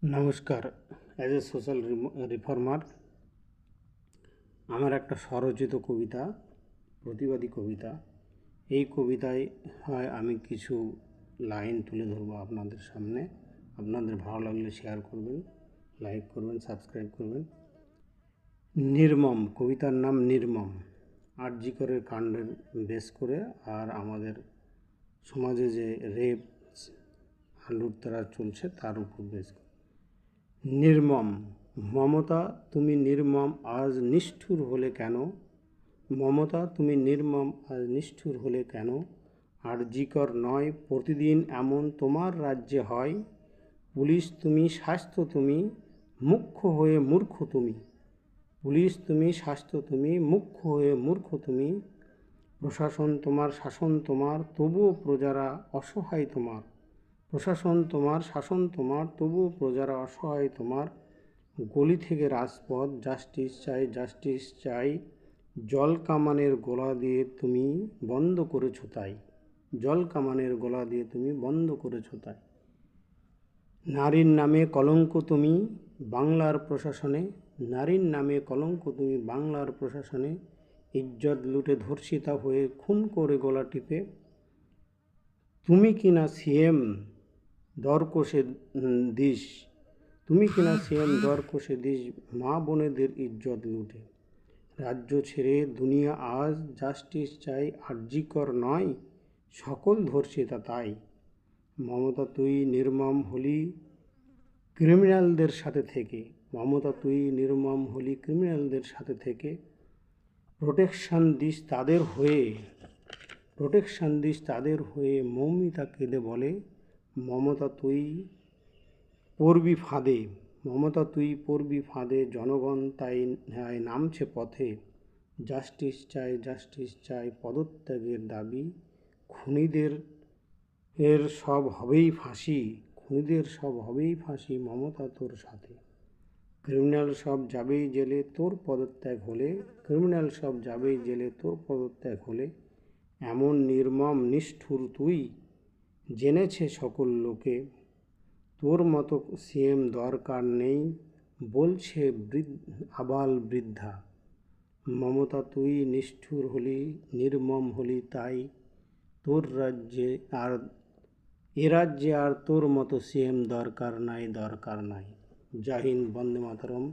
নমস্কার। As a social reformer আমার একটা স্বরচিত কবিতা, প্রতিবাদী কবিতা। এই কবিতায় হয় আমি কিছু লাইন তুলে ধরবো আপনাদের সামনে। আপনাদের ভালো লাগলে শেয়ার করবেন, লাইক করবেন, সাবস্ক্রাইব করবেন। নির্মম, কবিতার নাম নির্মম। আর.জি. করের কাণ্ডের বেস করে আর আমাদের সমাজে যে রেপ লুটতরাজ চলছে তার উপর বেস করে। নির্মম, মমতা তুমি নির্মম আজ নিষ্ঠুর হলে কেন? মমতা তুমি নির্মম আজ নিষ্ঠুর হলে কেন? আর.জি. কর নয় প্রতিদিন এমন তোমার রাজ্যে হয়। পুলিশ তুমি, স্বাস্থ্য তুমি, মুখ্য হয়ে মূর্খ তুমি। পুলিশ তুমি, স্বাস্থ্য তুমি, মুখ্য হয়ে মূর্খ তুমি। প্রশাসন তোমার, শাসন তোমার, তবুও প্রজারা অসহায় তোমার। প্রশাসন তোমার, শাসন তোমার, তবুও প্রজারা অসহায় তোমার। গলি থেকে রাজপথ, জাস্টিস চাই, জাস্টিস চাই। জল কামানের গোলা দিয়ে তুমি বন্ধ করেছো তাই। জল কামানের গোলা দিয়ে তুমি বন্ধ করেছো তাই। নারীর নামে কলঙ্ক তুমি বাংলার প্রশাসনে। নারীর নামে কলঙ্ক তুমি বাংলার প্রশাসনে। ইজ্জত লুটে ধর্ষিতা হয়ে খুন করে গলা টিপে। তুমি কিনা সিএম দর কষে দিস। তুমি কিনা সিএম দর কষে দিস মা বোনেদের ইজ্জত লুটে। রাজ্য ছেড়ে দুনিয়া আজ জাস্টিস চাই, আর.জি. কর নয় সকল ধর্ষিতা তাই। মমতা তুই নির্মম হলি ক্রিমিনালদের সাথে থেকে। মমতা তুই নির্মম হলি ক্রিমিনালদের সাথে থেকে। প্রোটেকশন দিস তাদের হয়ে, প্রোটেকশন দিস তাদের হয়ে। মৌমিতা কেঁদে বলে মমতা তুই পড়বি ফাঁদে। মমতা তুই পড়বি ফাঁদে, জনগণ তাই নামছে পথে। জাস্টিস চাই, জাস্টিস চাই, পদত্যাগের দাবি। খুনিদের সব হবেই ফাঁসি, খুনিদের সব হবেই ফাঁসি, মমতা তোর সাথে। ক্রিমিনাল সব যাবেই জেলে তোর পদত্যাগ হলে। ক্রিমিনাল সব যাবেই জেলে তোর পদত্যাগ হলে। এমন নির্মম নিষ্ঠুর তুই জেনেছে সকল লোকে। তোর মতো সিএম দরকার নেই বলছে আবাল বৃদ্ধা। মমতা তুই নিষ্ঠুর হলি, নির্মম হলি তাই। তোর রাজ্যে আর এ রাজ্যে আর তোর মতো সিএম দরকার নাই, দরকার নাই। জয় হিন্দ, বন্দে মাতরম।